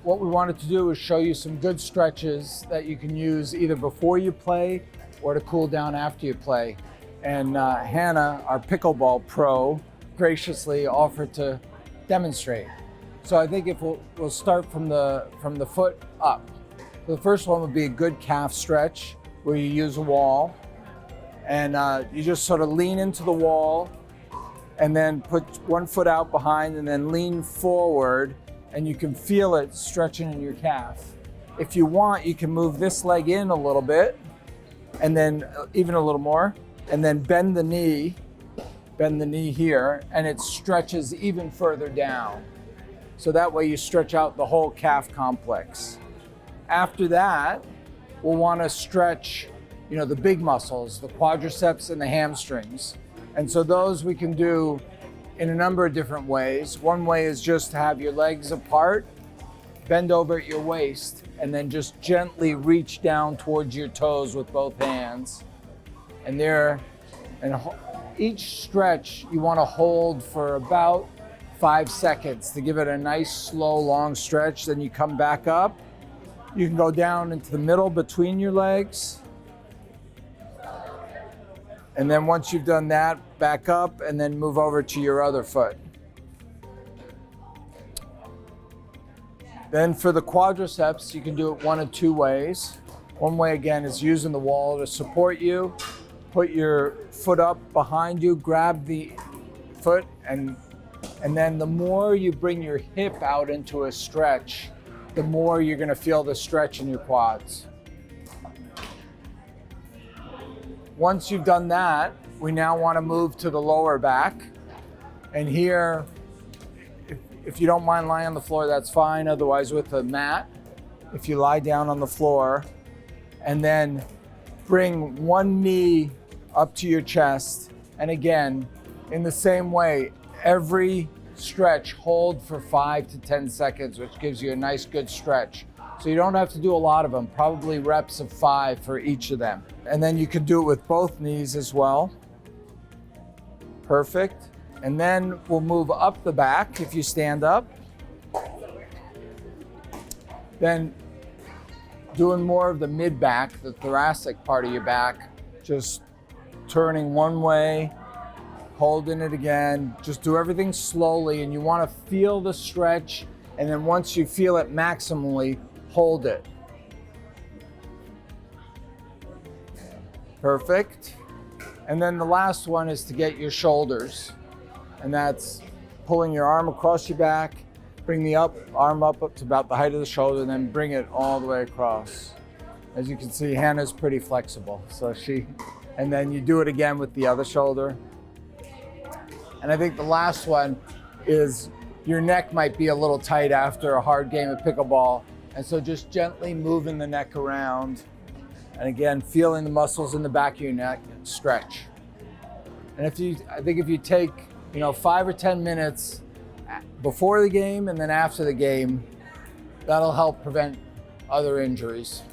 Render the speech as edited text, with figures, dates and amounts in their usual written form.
what we wanted to do is show you some good stretches that you can use either before you play or to cool down after you play. And Hannah, our pickleball pro, graciously offered to demonstrate. So I think if we'll start from the foot up. The first one would be a good calf stretch where you use a wall and you just sort of lean into the wall and then put one foot out behind and then lean forward, and you can feel it stretching in your calf. If you want, you can move this leg in a little bit and then even a little more, and then bend the knee here, and it stretches even further down. So that way you stretch out the whole calf complex. After that, we'll want to stretch, the big muscles, the quadriceps and the hamstrings. And so those we can do in a number of different ways. One way is just to have your legs apart, bend over at your waist, and then just gently reach down towards your toes with both hands. And each stretch you want to hold for about 5 seconds to give it a nice, slow, long stretch. Then you come back up. You can go down into the middle between your legs. And then once you've done that, back up and then move over to your other foot. Then for the quadriceps, you can do it one of two ways. One way, again, is using the wall to support you. Put your foot up behind you, grab the foot, and then the more you bring your hip out into a stretch, the more you're gonna feel the stretch in your quads. Once you've done that, we now wanna move to the lower back. And here, if you don't mind lying on the floor, that's fine. Otherwise, with a mat, if you lie down on the floor, and then bring one knee up to your chest. And again, in the same way, every stretch, hold for 5 to 10 seconds, which gives you a nice, good stretch. So you don't have to do a lot of them, probably reps of 5 for each of them. And then you can do it with both knees as well. Perfect. And then we'll move up the back if you stand up. Then doing more of the mid back, the thoracic part of your back, just turning one way, holding it again. Just do everything slowly, and you want to feel the stretch, and then once you feel it maximally, hold it. Perfect. And then the last one is to get your shoulders, and that's pulling your arm across your back, bring the arm up to about the height of the shoulder, and then bring it all the way across. As you can see, Hannah's pretty flexible, and then you do it again with the other shoulder. And I think the last one is your neck might be a little tight after a hard game of pickleball. And so just gently moving the neck around. And again, feeling the muscles in the back of your neck stretch. And I think if you take, 5 or 10 minutes before the game and then after the game, that'll help prevent other injuries.